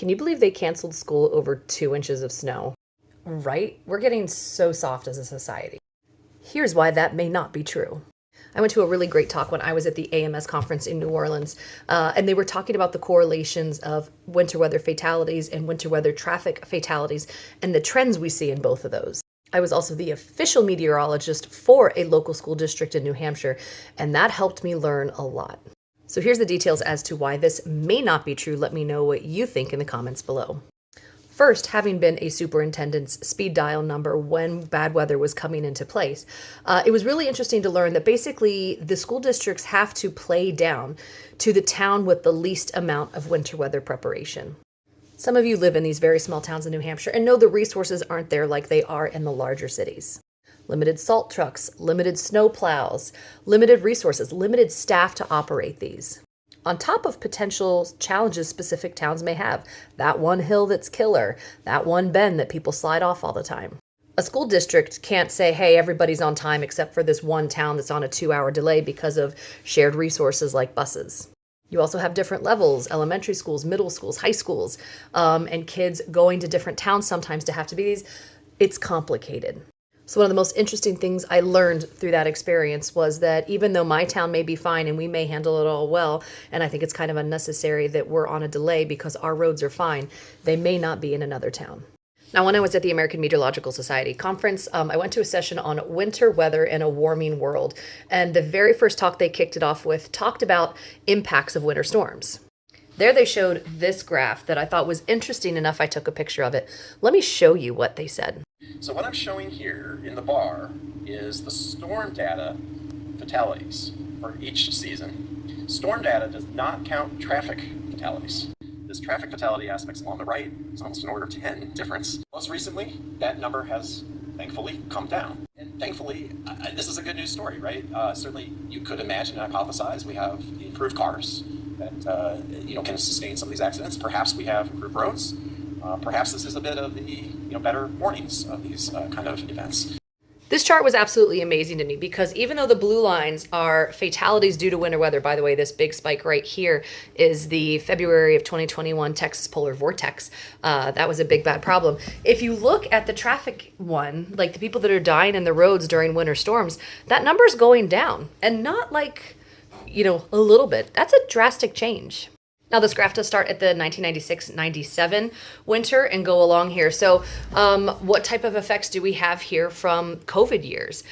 Can you believe they canceled school over 2 inches of snow? Right? We're getting so soft as a society. Here's why that may not be true. I went to a really great talk when I was at the AMS conference in New Orleans, and they were talking about the correlations of winter weather fatalities and winter weather traffic fatalities and the trends we see in both of those. I was also the official meteorologist for a local school district in New Hampshire, and that helped me learn a lot. So here's the details as to why this may not be true. Let me know what you think in the comments below. First, having been a superintendent's speed dial number when bad weather was coming into place, it was really interesting to learn that basically the school districts have to play down to the town with the least amount of winter weather preparation. Some of you live in these very small towns in New Hampshire and know the resources aren't there like they are in the larger cities. Limited salt trucks, limited snow plows, limited resources, limited staff to operate these. On top of potential challenges specific towns may have, that one hill that's killer, that one bend that people slide off all the time. A school district can't say, hey, everybody's on time except for this one town that's on a 2-hour delay because of shared resources like buses. You also have different levels, elementary schools, middle schools, high schools, and kids going to different towns sometimes to have to be these. It's complicated. So one of the most interesting things I learned through that experience was that even though my town may be fine and we may handle it all well, and I think it's kind of unnecessary that we're on a delay because our roads are fine, they may not be in another town. Now, when I was at the American Meteorological Society conference, I went to a session on winter weather in a warming world. And the very first talk they kicked it off with talked about impacts of winter storms. There they showed this graph that I thought was interesting enough I took a picture of it. Let me show you what they said. So what I'm showing here in the bar is the storm data fatalities for each season. Storm data does not count traffic fatalities. This traffic fatality aspect's on the right. It's almost an order of 10 difference. Most recently, that number has thankfully come down. And thankfully, this is a good news story, right? Certainly you could imagine and hypothesize we have improved cars that can sustain some of these accidents. Perhaps we have improved roads. Perhaps this is a bit of the better warnings of these kind of events. This chart was absolutely amazing to me because even though the blue lines are fatalities due to winter weather, by the way, this big spike right here is the February of 2021 Texas polar vortex. That was a big bad problem. If you look at the traffic one, like the people that are dying in the roads during winter storms, that number's going down, and not like, a little bit. That's a drastic change. Now, this graph does start at the 1996-97 winter and go along here. So what type of effects do we have here from COVID years?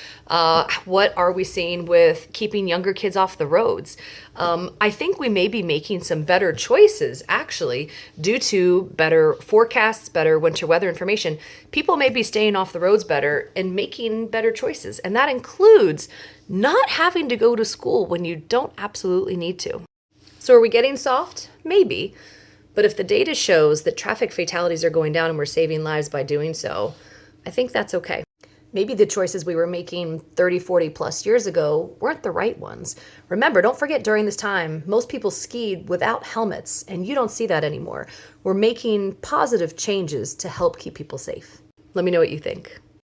What are we seeing with keeping younger kids off the roads? I think we may be making some better choices, actually, due to better forecasts, better winter weather information. People may be staying off the roads better and making better choices. And that includes not having to go to school when you don't absolutely need to. So are we getting soft? Maybe. But if the data shows that traffic fatalities are going down and we're saving lives by doing so, I think that's okay. Maybe the choices we were making 30, 40 plus years ago weren't the right ones. Remember, don't forget during this time, most people skied without helmets, and you don't see that anymore. We're making positive changes to help keep people safe. Let me know what you think.